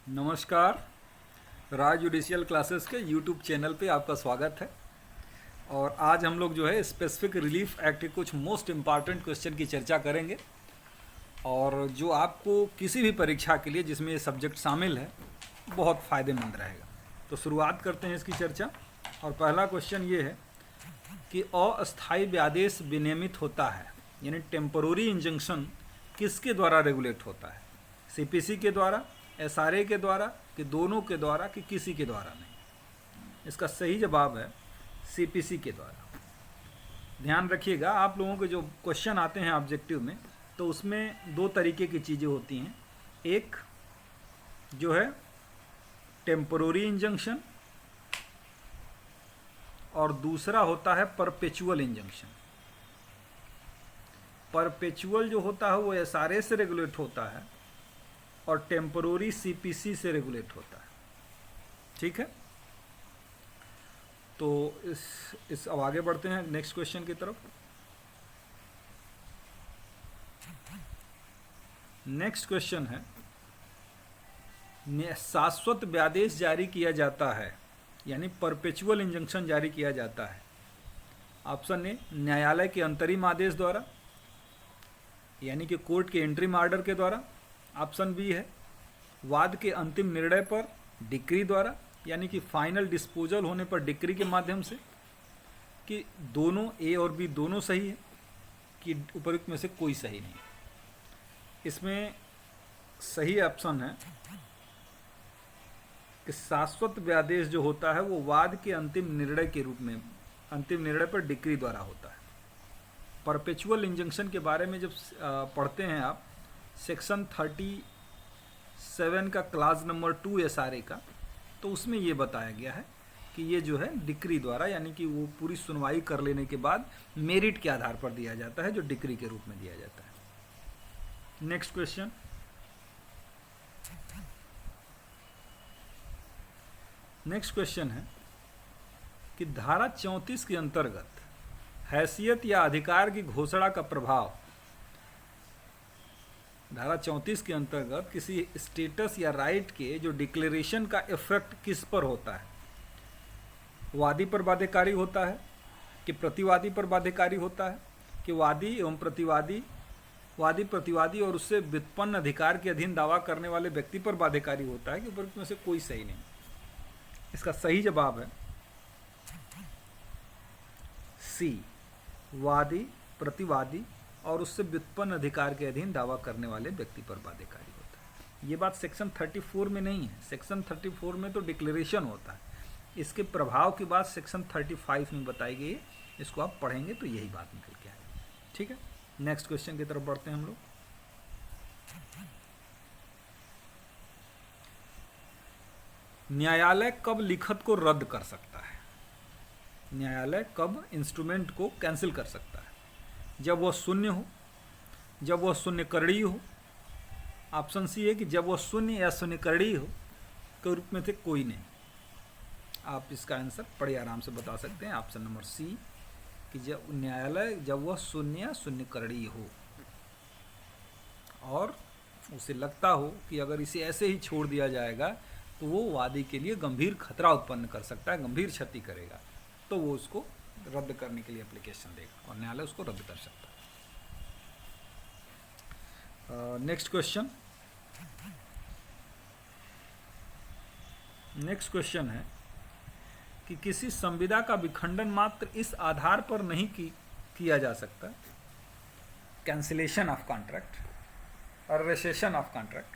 नमस्कार। राज judicial classes के YouTube channel पे आपका स्वागत है। और आज हम लोग जो है स्पेसिफिक रिलीफ एक्ट के कुछ मोस्ट इम्पॉर्टेंट क्वेश्चन की चर्चा करेंगे और जो आपको किसी भी परीक्षा के लिए जिसमें ये सब्जेक्ट शामिल है बहुत फ़ायदेमंद रहेगा। तो शुरुआत करते हैं इसकी चर्चा। और पहला क्वेश्चन ये है कि अस्थायी व्यादेश विनियमित होता है, यानी टेम्पोररी इंजंक्शन किसके द्वारा रेगुलेट होता है? सीपीसी के द्वारा, एसआरए के द्वारा, कि दोनों के द्वारा, कि किसी के द्वारा नहीं? इसका सही जवाब है सीपीसी के द्वारा। ध्यान रखिएगा, आप लोगों के जो क्वेश्चन आते हैं ऑब्जेक्टिव में, तो उसमें दो तरीके की चीज़ें होती हैं। एक जो है टेम्पोररी इंजंक्शन और दूसरा होता है परपेचुअल इंजंक्शन। परपेचुअल जो होता है वो एसआरए से रेगुलेट होता है और टेम्पोररी सीपीसी से रेगुलेट होता है। ठीक है, तो इस अब आगे बढ़ते हैं नेक्स्ट क्वेश्चन की तरफ। नेक्स्ट क्वेश्चन है, शाश्वत व्यादेश जारी किया जाता है, यानी परपेचुअल इंजंक्शन जारी किया जाता है। ऑप्शन ए न्यायालय के अंतरिम आदेश द्वारा, यानी कि कोर्ट के इंटरिम ऑर्डर के द्वारा। ऑप्शन बी है वाद के अंतिम निर्णय पर डिक्री द्वारा, यानी कि फाइनल डिस्पोजल होने पर डिक्री के माध्यम से। कि दोनों ए और बी दोनों सही है, कि उपयुक्त में से कोई सही नहीं। इसमें सही ऑप्शन है कि शाश्वत व्यादेश जो होता है वो वाद के अंतिम निर्णय के रूप में, अंतिम निर्णय पर डिक्री द्वारा होता है। परपेचुअल इंजंक्शन के बारे में जब पढ़ते हैं आप सेक्शन 37 का क्लास नंबर 2 एसआरए का, तो उसमें ये बताया गया है कि ये जो है डिक्री द्वारा, यानी कि वो पूरी सुनवाई कर लेने के बाद मेरिट के आधार पर दिया जाता है, जो डिक्री के रूप में दिया जाता है। नेक्स्ट क्वेश्चन, नेक्स्ट क्वेश्चन है कि धारा 34 के अंतर्गत हैसियत या अधिकार की घोषणा का प्रभाव, धारा 34 के अंतर्गत किसी स्टेटस या राइट के जो डिक्लेरेशन का इफेक्ट किस पर होता है? वादी पर बाध्यकारी होता है, कि प्रतिवादी पर बाध्यकारी होता है, कि वादी एवं प्रतिवादी, वादी प्रतिवादी और उससे व्युत्पन्न अधिकार के अधीन दावा करने वाले व्यक्ति पर बाध्यकारी होता है, कि उपरोक्त में से कोई सही नहीं? इसका सही जवाब है सी, वादी, प्रतिवादी और उससे व्युत्पन्न अधिकार के अधीन दावा करने वाले व्यक्ति पर बाध्यकारी होता है। ये बात सेक्शन 34 में नहीं है। सेक्शन 34 में तो डिक्लेरेशन होता है, इसके प्रभाव की बात सेक्शन 35 में बताई गई है। इसको आप पढ़ेंगे तो यही बात निकल के आएगी। ठीक है, नेक्स्ट क्वेश्चन की तरफ बढ़ते हैं हम लोग। न्यायालय कब लिखत को रद्द कर सकता है? न्यायालय कब इंस्ट्रूमेंट को कैंसिल कर सकता है? जब वह शून्य हो, जब वह शून्य करणीय हो। ऑप्शन सी है कि जब वह शून्य या शून्य करणीय हो के रूप में से कोई नहीं। आप इसका आंसर बड़े आराम से बता सकते हैं, ऑप्शन नंबर सी, कि जब न्यायालय जब वह शून्य या शून्य करणीय हो और उसे लगता हो कि अगर इसे ऐसे ही छोड़ दिया जाएगा तो वो वादी के लिए गंभीर खतरा उत्पन्न कर सकता है, गंभीर क्षति करेगा, तो वो उसको रद्द करने के लिए एप्लीकेशन देगा और न्यायालय उसको रद्द कर सकता है। नेक्स्ट क्वेश्चन, नेक्स्ट क्वेश्चन है कि किसी संविदा का विखंडन मात्र इस आधार पर नहीं किया जा सकता, कैंसिलेशन ऑफ कॉन्ट्रैक्ट और रेसेशन ऑफ कॉन्ट्रैक्ट,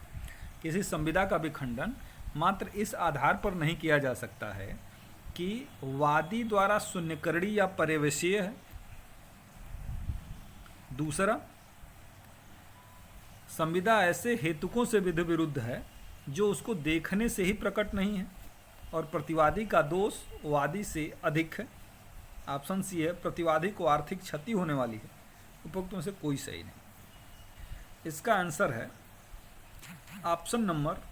किसी संविदा का विखंडन मात्र इस आधार पर नहीं किया जा सकता है कि वादी द्वारा शून्यकरणीय या पर्यवसीय है। दूसरा, संविदा ऐसे हेतुकों से विधि विरुद्ध है जो उसको देखने से ही प्रकट नहीं है। और प्रतिवादी का दोष वादी से अधिक है। ऑप्शन सी है प्रतिवादी को आर्थिक क्षति होने वाली है। उपरोक्त में से कोई सही नहीं। इसका आंसर है ऑप्शन नंबर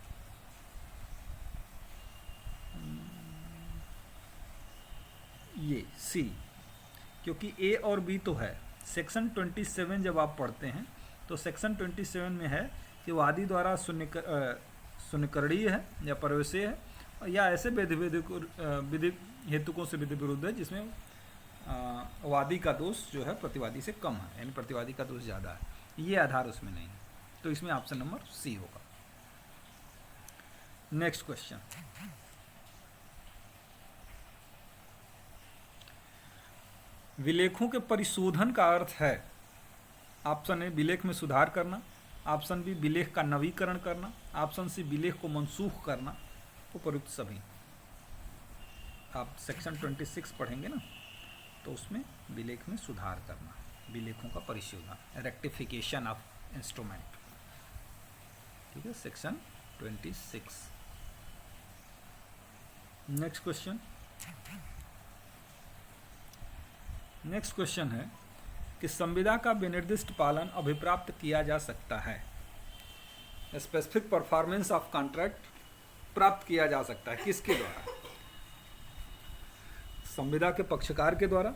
ये सी, क्योंकि ए और बी तो है। सेक्शन 27 जब आप पढ़ते हैं तो सेक्शन 27 में है कि वादी द्वारा शून्यकरणीय है या प्रवेशीय है, या ऐसे विधि हेतुकों से विधि विरुद्ध है जिसमें वादी का दोष जो है प्रतिवादी से कम है, यानी प्रतिवादी का दोष ज़्यादा है, ये आधार उसमें नहीं है। तो इसमें ऑप्शन नंबर सी होगा। नेक्स्ट क्वेश्चन, विलेखों के परिशोधन का अर्थ है, ऑप्शन ए विलेख में सुधार करना, ऑप्शन बी विलेख का नवीकरण करना, ऑप्शन सी विलेख को मनसूख करना, उपयुक्त सभी। आप सेक्शन 26 पढ़ेंगे ना, तो उसमें विलेख में सुधार करना, विलेखों का परिशोधन, रेक्टिफिकेशन ऑफ इंस्ट्रूमेंट, ठीक है, section 26। Next question, next question है कि संविदा का विनिर्दिष्ट पालन अभिप्राप्त किया जा सकता है, स्पेसिफिक परफॉर्मेंस ऑफ कॉन्ट्रैक्ट प्राप्त किया जा सकता है किसके द्वारा? संविदा के पक्षकार के द्वारा,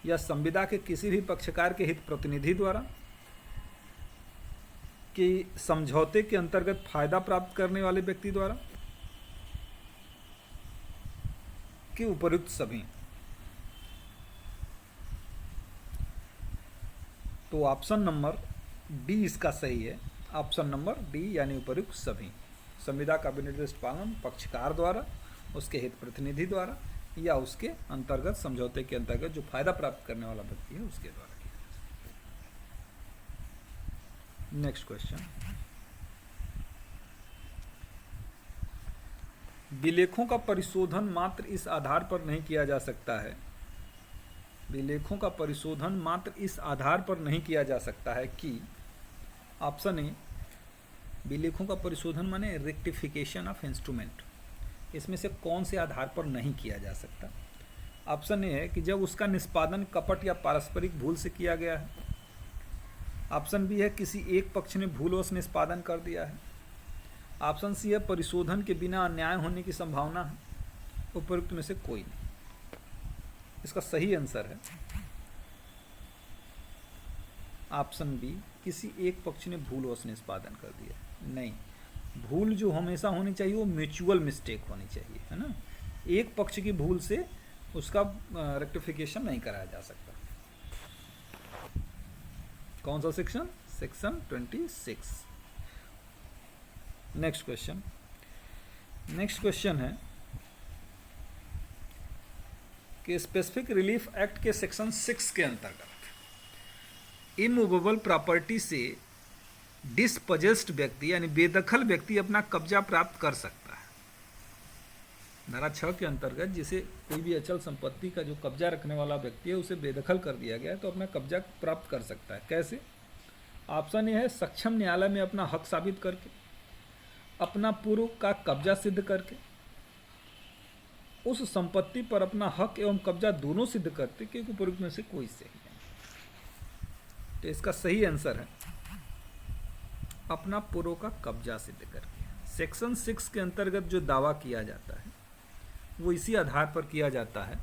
या संविदा के किसी भी पक्षकार के हित प्रतिनिधि द्वारा, कि समझौते के अंतर्गत फायदा प्राप्त करने वाले व्यक्ति द्वारा, कि उपयुक्त सभी। तो ऑप्शन नंबर डी इसका सही है, ऑप्शन नंबर डी यानी उपयुक्त सभी। संविदा का विनिर्दिष्ट पालन पक्षकार द्वारा, उसके हित प्रतिनिधि द्वारा, या उसके अंतर्गत समझौते के अंतर्गत जो फायदा प्राप्त करने वाला व्यक्ति है उसके द्वारा किया जा सकता है। नेक्स्ट क्वेश्चन, विलेखों का परिशोधन मात्र इस आधार पर नहीं किया जा सकता है, विलेखों का परिशोधन मात्र इस आधार पर नहीं किया जा सकता है कि, ऑप्शन ए विलेखों का परिशोधन माने रेक्टिफिकेशन ऑफ इंस्ट्रूमेंट, इसमें से कौन से आधार पर नहीं किया जा सकता? ऑप्शन ए है कि जब उसका निष्पादन कपट या पारस्परिक भूल से किया गया है, ऑप्शन बी है किसी एक पक्ष ने भूलवश निष्पादन कर दिया है, ऑप्शन सी है परिशोधन के बिना अन्याय होने की संभावना है, उपयुक्त में से कोई नहीं। इसका सही आंसर है ऑप्शन बी, किसी एक पक्ष ने भूलवश निष्पादन कर दिया। नहीं, भूल जो हमेशा होनी चाहिए वो म्यूचुअल मिस्टेक होनी चाहिए, है ना, एक पक्ष की भूल से उसका रेक्टिफिकेशन नहीं कराया जा सकता। कौन सा section? Section 26। Next question, next question है कि स्पेसिफिक रिलीफ एक्ट के सेक्शन 6 के अंतर्गत इमूवेबल प्रॉपर्टी से डिस्पजेस्ड व्यक्ति यानी बेदखल व्यक्ति अपना कब्जा प्राप्त कर सकता है। धारा 6 के अंतर्गत जिसे कोई भी अचल संपत्ति का जो कब्जा रखने वाला व्यक्ति है उसे बेदखल कर दिया गया है तो अपना कब्जा प्राप्त कर सकता है। कैसे? ऑप्शन ए है सक्षम न्यायालय में अपना हक साबित करके, अपना पूर्व का कब्जा सिद्ध करके, उस संपत्ति पर अपना हक एवं कब्जा दोनों सिद्ध करते, क्योंकि उपयुक्त में से कोई सही नहीं। तो इसका सही आंसर है अपना पूर्व का कब्जा सिद्ध करके। सेक्शन 6 के अंतर्गत जो दावा किया जाता है वो इसी आधार पर किया जाता है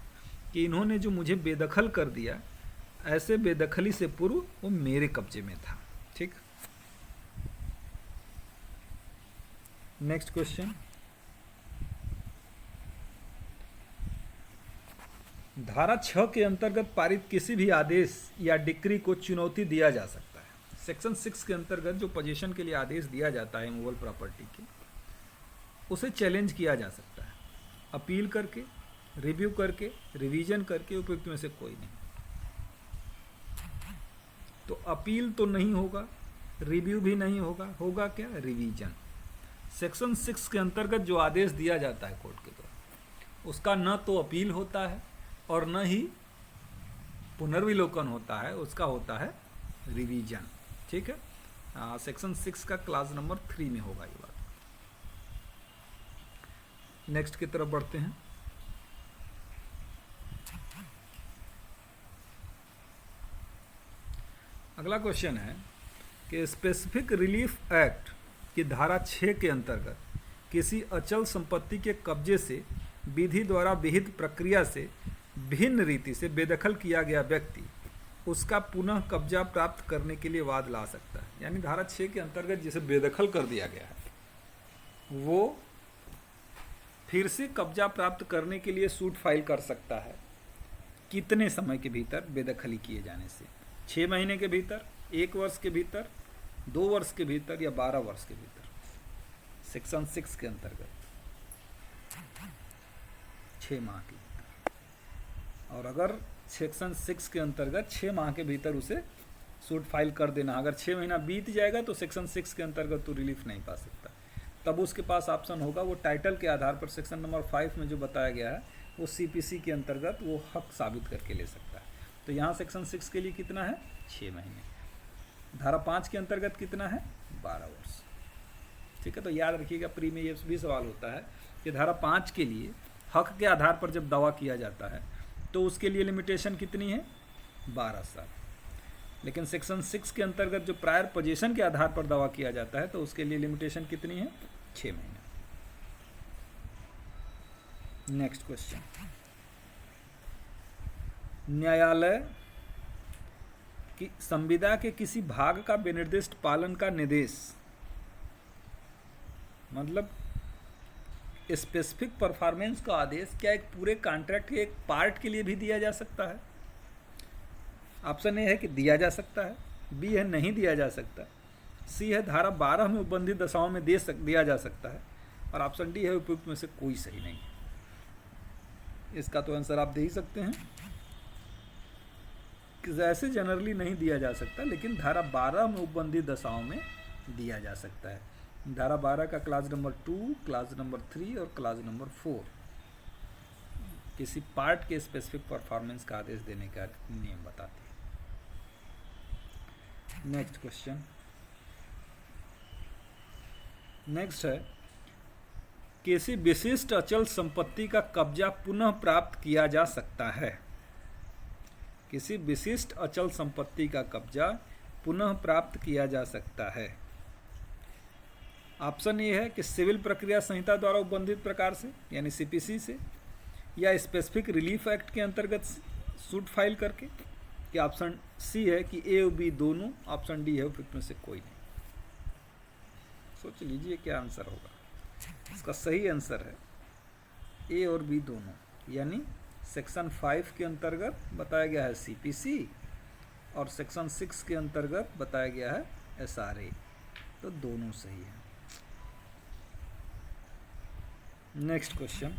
कि इन्होंने जो मुझे बेदखल कर दिया, ऐसे बेदखली से पूर्व वो मेरे कब्जे में था। ठीक, नेक्स्ट क्वेश्चन, धारा 6 के अंतर्गत पारित किसी भी आदेश या डिक्री को चुनौती दिया जा सकता है। सेक्शन 6 के अंतर्गत जो पोजीशन के लिए आदेश दिया जाता है मूवेबल प्रॉपर्टी के, उसे चैलेंज किया जा सकता है अपील करके, रिव्यू करके, रिवीजन करके, उपयुक्त में से कोई नहीं। तो अपील तो नहीं होगा, रिव्यू भी नहीं होगा, होगा क्या? रिवीजन। सेक्शन 6 के अंतर्गत जो आदेश दिया जाता है कोर्ट के द्वारा, उसका न तो अपील होता है और न ही पुनर्विलोकन होता है, उसका होता है रिवीजन। ठीक है, सेक्शन 6 का क्लास नंबर 3 में होगा ये बात। नेक्स्ट की तरफ बढ़ते हैं। अगला क्वेश्चन है कि स्पेसिफिक रिलीफ एक्ट की धारा 6 के अंतर्गत किसी अचल संपत्ति के कब्जे से विधि द्वारा विहित प्रक्रिया से भिन्न रीति से बेदखल किया गया व्यक्ति उसका पुनः कब्जा प्राप्त करने के लिए वाद ला सकता है। यानी धारा 6 के अंतर्गत जिसे बेदखल कर दिया गया है वो फिर से कब्जा प्राप्त करने के लिए सूट फाइल कर सकता है कितने समय के भीतर बेदखली किए जाने से? 6 महीने के भीतर, 1 वर्ष के भीतर, 2 वर्ष के भीतर या 12 वर्ष के भीतर? सेक्शन 6 के अंतर्गत 6 माह के भीतर। और अगर सेक्शन 6 के अंतर्गत 6 माह के भीतर उसे सूट फाइल कर देना, अगर 6 महीना बीत जाएगा तो सेक्शन 6 के अंतर्गत तो रिलीफ नहीं पा सकता। तब उसके पास ऑप्शन होगा, वो टाइटल के आधार पर सेक्शन नंबर 5 में जो बताया गया है वो सीपीसी के अंतर्गत वो हक साबित करके ले सकता है। तो यहाँ सेक्शन 6 के लिए कितना है? 6 महीने। धारा 5 के अंतर्गत कितना है? 12 वर्ष। ठीक है, तो याद रखिएगा, प्री में ये भी सवाल होता है कि धारा 5 के लिए हक के आधार पर जब दावा किया जाता है तो उसके लिए लिमिटेशन कितनी है? 12 साल। लेकिन सेक्शन 6 के अंतर्गत जो प्रायर पोजीशन के आधार पर दावा किया जाता है तो उसके लिए लिमिटेशन कितनी है? 6 महीने। नेक्स्ट क्वेश्चन, न्यायालय की संविदा के किसी भाग का विनिर्दिष्ट पालन का निर्देश, मतलब स्पेसिफिक परफॉर्मेंस का आदेश क्या एक पूरे कॉन्ट्रैक्ट के एक पार्ट के लिए भी दिया जा सकता है? ऑप्शन ए है कि दिया जा सकता है, बी है नहीं दिया जा सकता, सी है धारा 12 में उपबंधित दशाओं में दिया जा सकता है, और ऑप्शन डी है उपयुक्त में से कोई सही नहीं है। इसका तो आंसर आप दे ही सकते हैं कि ऐसे जनरली नहीं दिया जा सकता, लेकिन धारा 12 में उपबंधित दशाओं में दिया जा सकता है। धारा 12 का क्लास नंबर 2, क्लास नंबर 3 और क्लास नंबर 4 किसी पार्ट के स्पेसिफिक परफॉर्मेंस का आदेश देने का नियम बताती है। नेक्स्ट क्वेश्चन, नेक्स्ट है, किसी विशिष्ट अचल संपत्ति का कब्जा पुनः प्राप्त किया जा सकता है? किसी विशिष्ट अचल संपत्ति का कब्जा पुनः प्राप्त किया जा सकता है। ऑप्शन ये है कि सिविल प्रक्रिया संहिता द्वारा उपबंधित प्रकार से यानी सीपीसी से, या स्पेसिफिक रिलीफ एक्ट के अंतर्गत सूट फाइल करके, कि ऑप्शन सी है कि ए और बी दोनों, ऑप्शन डी है उपयुक्त में से कोई नहीं। सोच लीजिए क्या आंसर होगा। इसका सही आंसर है ए और बी दोनों, यानी सेक्शन 5 के अंतर्गत बताया गया है सीपीसी और सेक्शन 6 के अंतर्गत बताया गया है एसआरए, तो दोनों सही है। नेक्स्ट क्वेश्चन,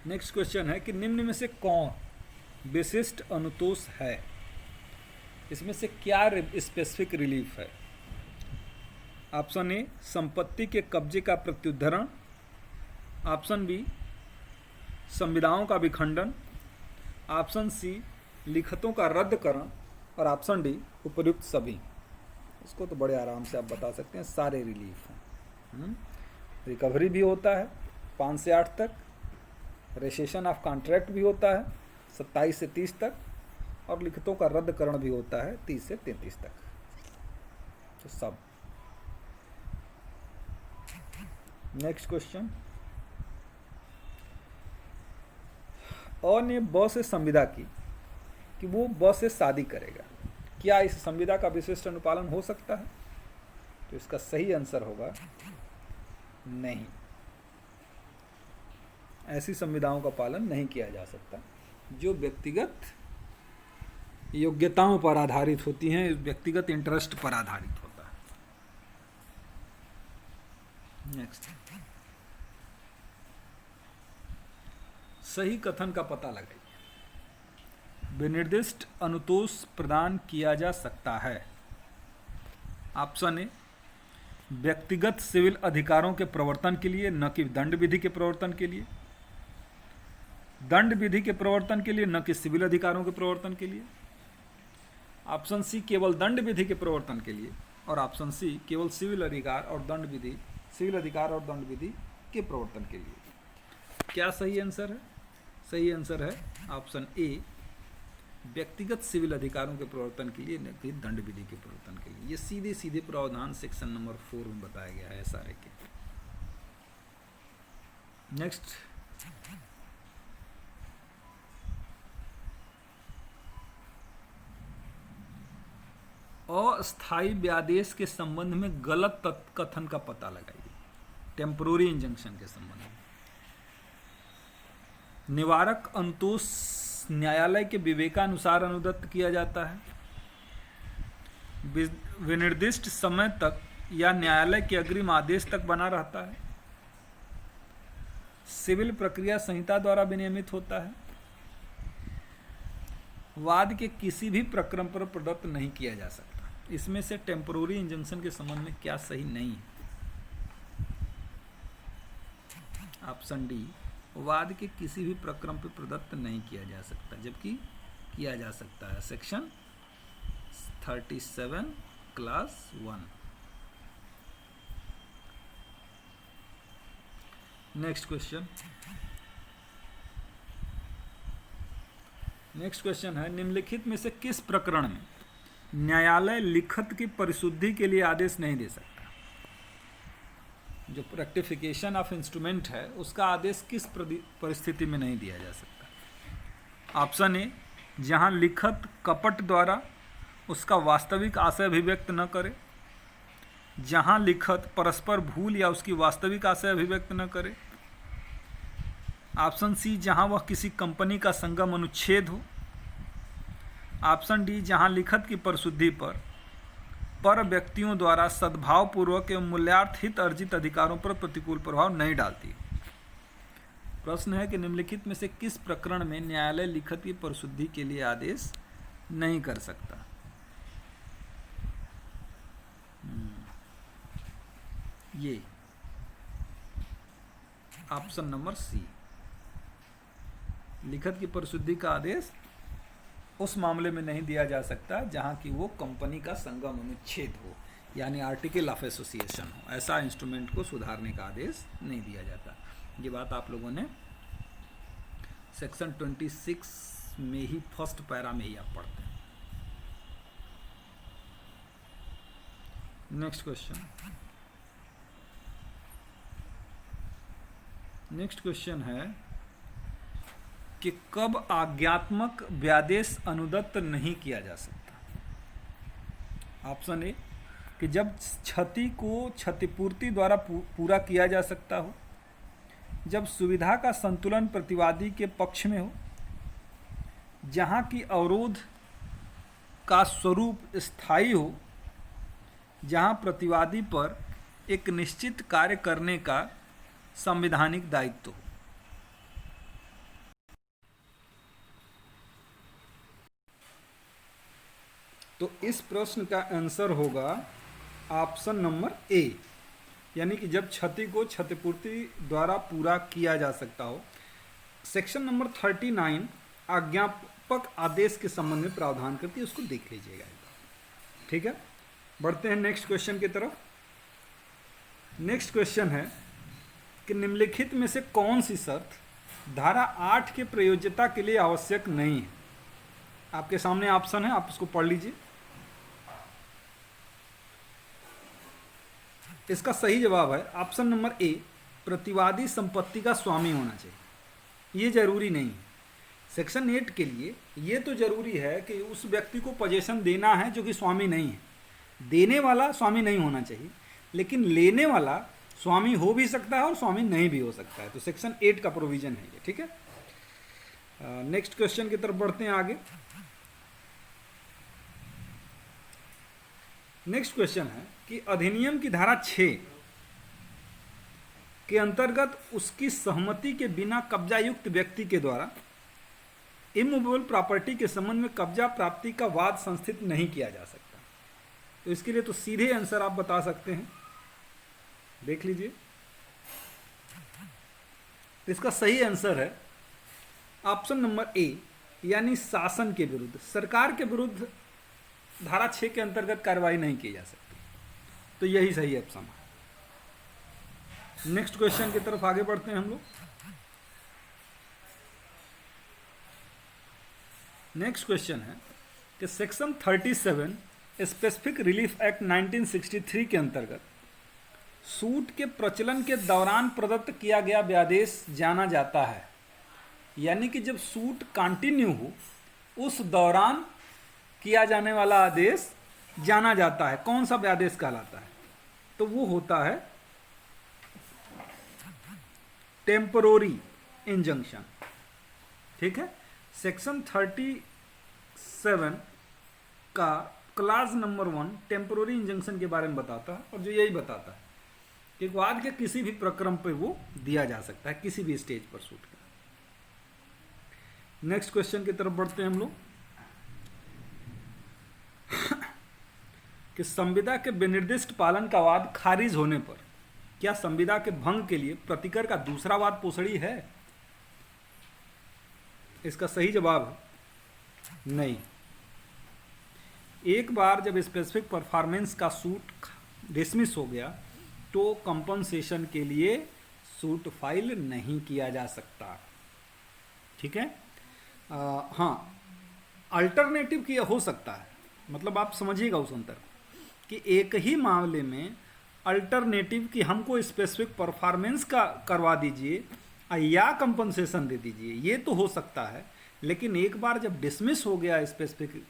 नेक्स्ट क्वेश्चन है कि निम्न में से कौन विशिष्ट अनुतोष है? इसमें से क्या स्पेसिफिक रिलीफ है? ऑप्शन ए संपत्ति के कब्जे का प्रत्युद्धरण, ऑप्शन बी संविदाओं का विखंडन, ऑप्शन सी लिखतों का रद्दकरण, और ऑप्शन डी उपयुक्त सभी। इसको तो बड़े आराम से आप बता सकते हैं, सारे रिलीफ हैं। रिकवरी भी होता है 5 से 8 तक, रेसेशन ऑफ कॉन्ट्रैक्ट भी होता है 27 से 30 तक, और लिखतों का रद्दकरण भी होता है 30 से 33 तक। तो सब। नेक्स्ट क्वेश्चन, अ ने ब से संविदा की कि वो ब से शादी करेगा, क्या इस संविदा का विशिष्ट अनुपालन हो सकता है? तो इसका सही आंसर होगा नहीं, ऐसी संविदाओं का पालन नहीं किया जा सकता जो व्यक्तिगत योग्यताओं पर आधारित होती हैं, व्यक्तिगत इंटरेस्ट पर आधारित होता है। नेक्स्ट, सही कथन का पता लगाइए। विनिर्दिष्ट अनुतोष प्रदान किया जा सकता है। ऑप्शन ए व्यक्तिगत सिविल अधिकारों के प्रवर्तन के लिए, न कि दंड विधि के प्रवर्तन के लिए, दंड विधि के प्रवर्तन के लिए, न कि सिविल अधिकारों के प्रवर्तन के लिए। ऑप्शन सी केवल दंड विधि के प्रवर्तन के लिए, और ऑप्शन सी केवल सिविल अधिकार और दंड विधि, सिविल अधिकार और दंड विधि के प्रवर्तन के लिए। क्या सही आंसर है? सही आंसर है ऑप्शन ए व्यक्तिगत सिविल अधिकारों के प्रवर्तन के लिए, न कि दंड विधि के प्रवर्तन के लिए। ये सीधे सीधे प्रावधान सेक्शन नंबर 4 में बताया गया है एसआरए के। नेक्स्ट, अस्थायी व्यादेश के संबंध में गलत कथन का पता लगाइए। टेम्पोररी इंजंक्शन के संबंध में निवारक अंतोष न्यायालय के विवेकानुसार अनुदत्त किया जाता है। विनिर्दिष्ट समय तक या न्यायालय के अग्रिम आदेश तक बना रहता है। सिविल प्रक्रिया संहिता द्वारा विनियमित होता है। वाद के किसी भी प्रक्रम पर प्रदत्त नहीं किया जा सकता। इसमें से टेम्पोररी इंजंक्शन के संबंध में क्या सही नहीं है? ऑप्शन डी, वाद के किसी भी प्रक्रम पर प्रदत्त नहीं किया जा सकता, जबकि किया जा सकता है। Section 37 class 1। नेक्स्ट क्वेश्चन है, निम्नलिखित में से किस प्रकरण में न्यायालय लिखत की परिशुद्धि के लिए आदेश नहीं दे सकता? जो रेक्टिफिकेशन ऑफ इंस्ट्रूमेंट है उसका आदेश किस परिस्थिति में नहीं दिया जा सकता? ऑप्शन ए, जहां लिखत कपट द्वारा उसका वास्तविक आशय अभिव्यक्त न करे, जहां लिखत परस्पर भूल या उसकी वास्तविक आशय अभिव्यक्त न करे। ऑप्शन सी, जहां वह किसी कंपनी का संगम अनुच्छेद हो। ऑप्शन डी, जहां लिखत की परिशुद्धि पर व्यक्तियों द्वारा सद्भावपूर्वक एवं मूल्यार्थ हित अर्जित अधिकारों पर प्रतिकूल प्रभाव नहीं डालती। प्रश्न है कि निम्नलिखित में से किस प्रकरण में न्यायालय लिखत की परिशुद्धि के लिए आदेश नहीं कर सकता? ये ऑप्शन नंबर सी, लिखत की परिशुद्धि का आदेश उस मामले में नहीं दिया जा सकता जहां कि वो कंपनी का संगम अनुच्छेद हो, यानी आर्टिकल ऑफ एसोसिएशन हो। ऐसा इंस्ट्रूमेंट को सुधारने का आदेश नहीं दिया जाता। ये बात आप लोगों ने सेक्शन 26 में ही फर्स्ट पैरा में ही आप पढ़ते हैं। नेक्स्ट क्वेश्चन है कि कब आज्ञात्मक व्यादेश अनुदत्त नहीं किया जा सकता? ऑप्शन ए, कि जब क्षति को क्षतिपूर्ति द्वारा पूरा किया जा सकता हो, जब सुविधा का संतुलन प्रतिवादी के पक्ष में हो, जहां की अवरोध का स्वरूप स्थायी हो, जहां प्रतिवादी पर एक निश्चित कार्य करने का संवैधानिक दायित्व हो। तो इस प्रश्न का आंसर होगा ऑप्शन नंबर ए, यानी कि जब क्षति को क्षतिपूर्ति द्वारा पूरा किया जा सकता हो। सेक्शन नंबर 39 आज्ञापक आदेश के संबंध में प्रावधान करती है, उसको देख लीजिएगा। ठीक है, बढ़ते हैं नेक्स्ट क्वेश्चन की तरफ। नेक्स्ट क्वेश्चन है कि निम्नलिखित में से कौन सी शर्त धारा 8 के प्रयोज्यता के लिए आवश्यक नहीं है? आपके सामने ऑप्शन है, आप उसको पढ़ लीजिए। इसका सही जवाब है ऑप्शन नंबर ए, प्रतिवादी संपत्ति का स्वामी होना चाहिए। ये जरूरी नहीं है। सेक्शन 8 के लिए ये तो जरूरी है कि उस व्यक्ति को पोजीशन देना है जो कि स्वामी नहीं है। देने वाला स्वामी नहीं होना चाहिए, लेकिन लेने वाला स्वामी हो भी सकता है और स्वामी नहीं भी हो सकता है। तो सेक्शन 8 का प्रोविजन है ये। ठीक है, नेक्स्ट क्वेश्चन की तरफ बढ़ते हैं आगे। नेक्स्ट क्वेश्चन है कि अधिनियम की धारा 6 के अंतर्गत उसकी सहमति के बिना कब्जायुक्त व्यक्ति के द्वारा इमूवेबल प्रॉपर्टी के संबंध में कब्जा प्राप्ति का वाद संस्थित नहीं किया जा सकता। तो इसके लिए तो सीधे आंसर आप बता सकते हैं, देख लीजिए। इसका सही आंसर है ऑप्शन नंबर ए, यानी शासन के विरुद्ध, सरकार के विरुद्ध धारा 6 के अंतर्गत कार्रवाई नहीं की जा सकती। तो यही सही ऑप्शन है। नेक्स्ट क्वेश्चन की तरफ आगे बढ़ते हैं हम लोग। नेक्स्ट क्वेश्चन है कि सेक्शन 37 स्पेसिफिक रिलीफ एक्ट 1963 के अंतर्गत सूट के प्रचलन के दौरान प्रदत्त किया गया व्यादेश जाना जाता है। यानी कि जब सूट कंटिन्यू हो उस दौरान किया जाने वाला आदेश जाना जाता है, कौन सा व्यादेश कहलाता है? तो वो होता है टेम्परोरी इंजंक्शन। ठीक है, सेक्शन 37 का क्लास नंबर 1 टेम्परोरी इंजंक्शन के बारे में बताता है, और जो यही बताता है कि वाद के किसी भी प्रक्रम पे वो दिया जा सकता है, किसी भी स्टेज पर सूट का। नेक्स्ट क्वेश्चन की तरफ बढ़ते हैं हम लोग कि संविदा के विनिर्दिष्ट पालन का वाद खारिज होने पर क्या संविदा के भंग के लिए प्रतिकर का दूसरा वाद पोषणी है? इसका सही जवाब है नहीं। एक बार जब स्पेसिफिक परफॉर्मेंस का सूट डिसमिस हो गया तो कंपनसेशन के लिए सूट फाइल नहीं किया जा सकता। ठीक है, हाँ, अल्टरनेटिव किया हो सकता है, मतलब आप समझिएगा उस अंतर कि एक ही मामले में अल्टरनेटिव कि हमको स्पेसिफिक परफॉर्मेंस का करवा दीजिए या कंपनसेशन दे दीजिए, ये तो हो सकता है, लेकिन एक बार जब डिसमिस हो गया स्पेसिफिक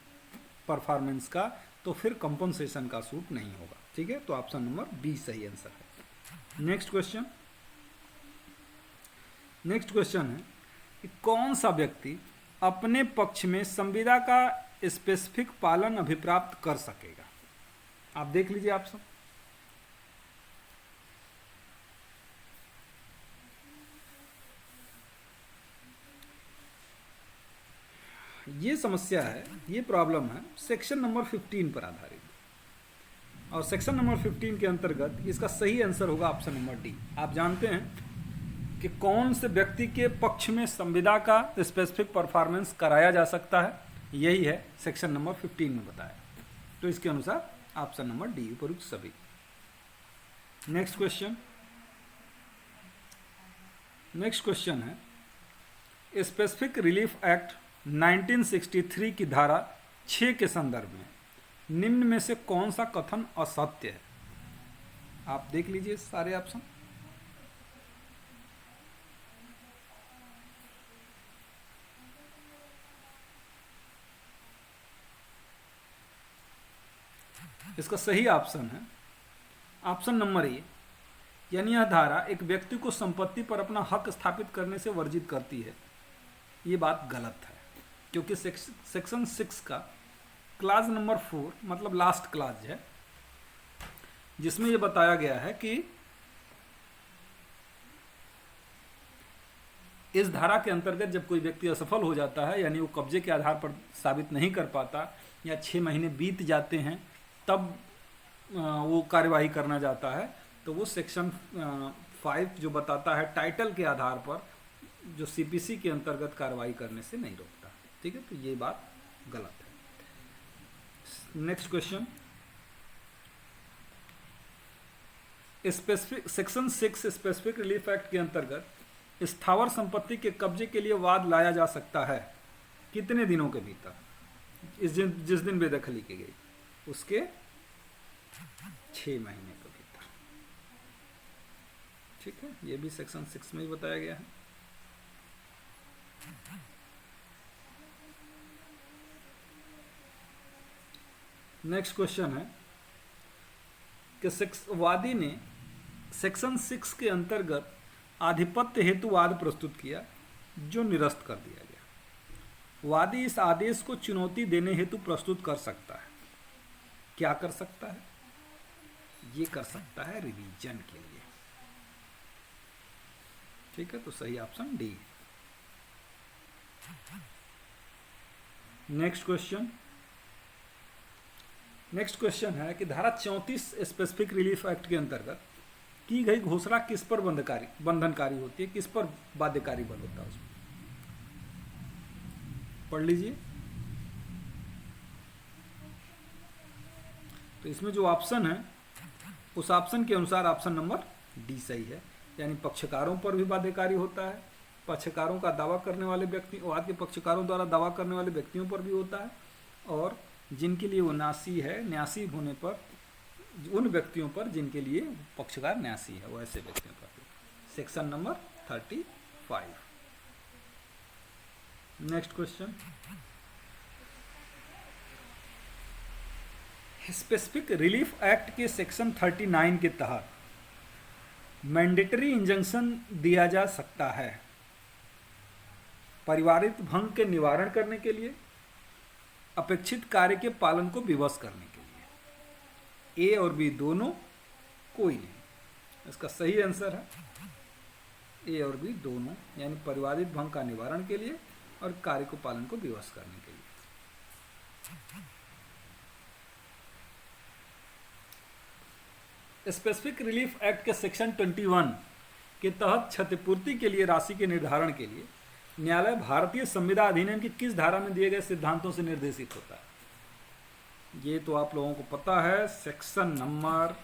परफॉर्मेंस का तो फिर कंपनसेशन का सूट नहीं होगा। ठीक है, तो ऑप्शन नंबर बी सही आंसर है। नेक्स्ट क्वेश्चन है कि कौन सा व्यक्ति अपने पक्ष में संविदा का स्पेसिफिक पालन अभिप्राप्त कर सकेगा? आप देख लीजिए ऑप्शन। ये समस्या है, ये प्रॉब्लम है सेक्शन नंबर 15 पर आधारित, और सेक्शन नंबर 15 के अंतर्गत इसका सही आंसर होगा ऑप्शन नंबर डी। आप जानते हैं कि कौन से व्यक्ति के पक्ष में संविदा का स्पेसिफिक परफॉर्मेंस कराया जा सकता है, यही है सेक्शन नंबर 15 में बताया। तो इसके अनुसार ऑप्शन नंबर डी उपयुक्त सभी। नेक्स्ट क्वेश्चन है स्पेसिफिक रिलीफ एक्ट 1963 की धारा 6 के संदर्भ में निम्न में से कौन सा कथन असत्य है? आप देख लीजिए सारे ऑप्शन। इसका सही ऑप्शन है ऑप्शन नंबर ए, यानी यह धारा एक व्यक्ति को संपत्ति पर अपना हक स्थापित करने से वर्जित करती है। ये बात गलत है, क्योंकि सेक्शन 6 का क्लास नंबर 4 मतलब लास्ट क्लास है, जिसमें यह बताया गया है कि इस धारा के अंतर्गत जब कोई व्यक्ति असफल हो जाता है, यानी वो कब्जे के आधार पर साबित नहीं कर पाता या 6 महीने बीत जाते हैं तब वो कार्यवाही करना जाता है, तो वो सेक्शन 5 जो बताता है टाइटल के आधार पर जो सीपीसी के अंतर्गत कार्रवाई करने से नहीं रोकता। ठीक है, तो ये बात गलत है। Next question, specific section 6 specific relief act के अंतर्गत स्थावर संपत्ति के कब्जे के लिए वाद लाया जा सकता है कितने दिनों के भीतर? जिस दिन बेदखली की गई उसके 6 महीने के भीतर। ठीक है, ये भी सेक्शन 6 में ही बताया गया है। नेक्स्ट क्वेश्चन है कि वादी ने सेक्शन 6 के अंतर्गत आधिपत्य हेतु वाद प्रस्तुत किया जो निरस्त कर दिया गया। वादी इस आदेश को चुनौती देने हेतु प्रस्तुत कर सकता है। क्या कर सकता है? ये कर सकता है रिवीजन के लिए। ठीक है, तो सही ऑप्शन डी। नेक्स्ट क्वेश्चन है कि धारा 34 स्पेसिफिक रिलीफ एक्ट के अंतर्गत की गई घोषणा किस पर बंधनकारी होती है, किस पर बाध्यकारी बल होता है? उसमें पढ़ लीजिए। तो इसमें जो ऑप्शन है उस ऑप्शन के अनुसार ऑप्शन नंबर डी सही है, यानी पक्षकारों पर भी बाध्यकारी होता है, पक्षकारों का दावा करने वाले व्यक्ति, वाद के पक्षकारों द्वारा दावा करने वाले व्यक्तियों पर भी होता है, और जिनके लिए वो न्यासी है, न्यासी होने पर उन व्यक्तियों पर जिनके लिए पक्षकार न्यासी है, वो ऐसे व्यक्तियों पर भी। Section number 35। Next question, specific relief act के सेक्शन 39 के तहत मैंडेटरी इंजंक्शन दिया जा सकता है पारिवारिक भंग के निवारण करने के लिए, अपेक्षित कार्य के पालन को विवश करने के लिए। ए और बी दोनों, कोई नहीं। इसका सही आंसर है ए और बी दोनों, यानी पारिवारिक भंग का निवारण के लिए और कार्य को पालन को विवश करने के लिए। स्पेसिफिक रिलीफ एक्ट के सेक्शन 21 के तहत क्षतिपूर्ति के लिए राशि के निर्धारण के लिए न्यायालय भारतीय संविधान अधिनियम की किस धारा में दिए गए सिद्धांतों से निर्देशित होता है? ये तो आप लोगों को पता है, सेक्शन नंबर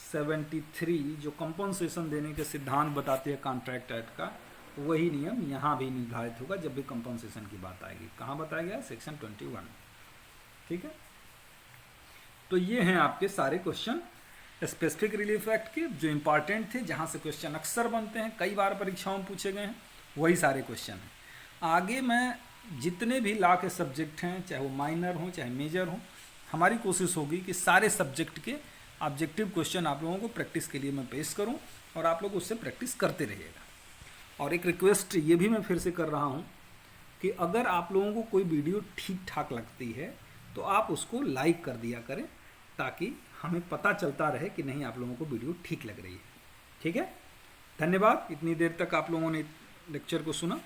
73 जो कंपनसेशन देने के सिद्धांत बताते हैं कॉन्ट्रैक्ट एक्ट का, वही नियम यहाँ भी निर्धारित होगा जब भी कंपनसेशन की बात आएगी। कहाँ बताया गया? सेक्शन 21। ठीक है, तो ये हैं आपके सारे क्वेश्चन स्पेसिफिक रिलीफ एक्ट के जो इंपॉर्टेंट थे, जहाँ से क्वेश्चन अक्सर बनते हैं, कई बार परीक्षाओं में पूछे गए हैं, वही सारे क्वेश्चन हैं। आगे मैं जितने भी लॉ के सब्जेक्ट हैं, चाहे वो माइनर हों चाहे मेजर हों, हमारी कोशिश होगी कि सारे सब्जेक्ट के ऑब्जेक्टिव क्वेश्चन आप लोगों को प्रैक्टिस के लिए मैं पेश करूं और आप लोग उससे प्रैक्टिस करते रहिएगा। और एक रिक्वेस्ट ये भी मैं फिर से कर रहा हूँ कि अगर आप लोगों को कोई वीडियो ठीक ठाक लगती है तो आप उसको लाइक कर दिया करें, ताकि हमें पता चलता रहे कि नहीं आप लोगों को वीडियो ठीक लग रही है। ठीक है, धन्यवाद। इतनी देर तक आप लोगों ने लेक्चर को सुना।